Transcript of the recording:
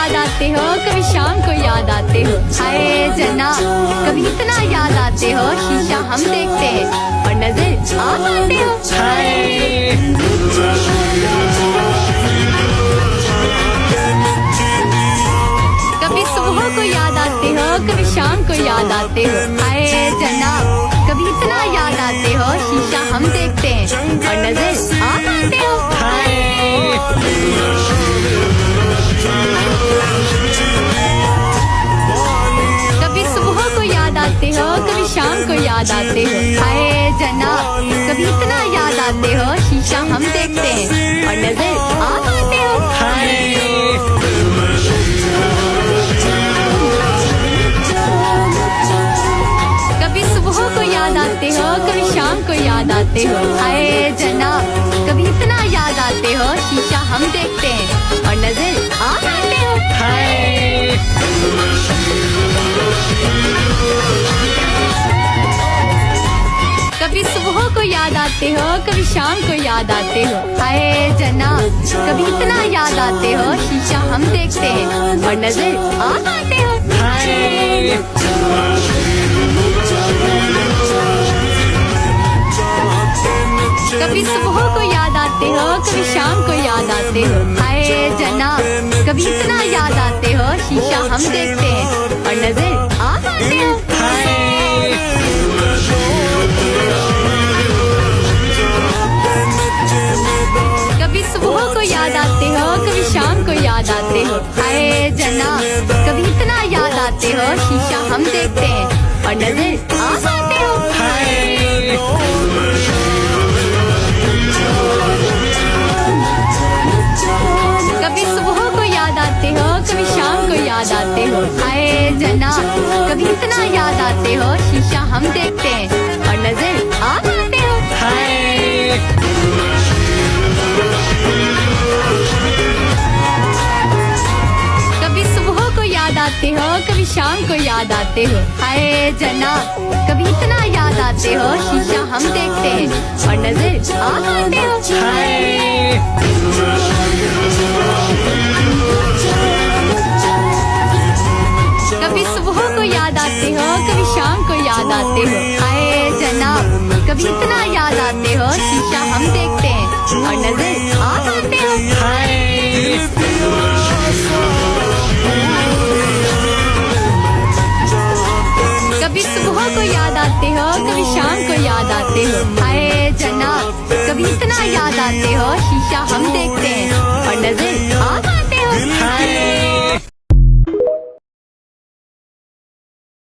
याद आते हो, कभी शाम को याद आते हो। हाय जनाब, कभी इतना याद आते हो, शीशा हम देखते हैं और नजर आप आते हो। कभी सुबह को याद आते हो, कभी शाम को याद आते हो। हाय जनाब, कभी इतना याद आते हो, शीशा हम देखते हैं और नजर आप आते हो। कभी सुबह को याद आते हो, कभी शाम को याद आते हो। हाय जनाब, कभी इतना याद आते हो, शीशा हम देखते हैं और नजर आप आते हो। कभी सुबह को याद आते हो, कभी शाम को याद आते हो। हाय जनाब, कभी इतना याद आते हो, शीशा हम देखते हैं और नजर आप आते हो। कभी सुबह को याद आते हो, कभी शाम को याद आते हो। हाय जनाब, कभी इतना याद आते हो, शीशा हम देखते हैं और नजर आप आते हो। कभी सुबह को याद आते हो, कभी शाम को याद आते हो। हाय जनाब, कभी इतना याद आते हो, शीशा हम देखते हैं और नजर आप आते हो। कभी सुबह को याद आते हो, कभी शाम को याद आते हो। हाय जनाब, कभी इतना याद आते हो, शीशा हम देखते हैं और नजर आप आते हो। कभी सुबह को याद आते हो, कभी शाम को याद आते हो। हाय जनाब, कभी इतना याद आते हो, शीशा हम देखते हैं और नजर आप आते हो। कभी सुबह को याद आते हो, कभी शाम को याद आते हो। हाय जनाब, कभी इतना याद आते हो, शीशा हम देखते हैं और नजर आप आते हो। कभी सुबह को याद आते हो, कभी शाम को याद आते हो। हाय जनाब, कभी इतना याद आते हो, शीशा हम देखते हैं और नजर आप आते हो। कभी सुबह को याद आते हो, कभी शाम को याद आते हो। हाय जनाब, कभी इतना याद आते हो, शीशा हम देखते हैं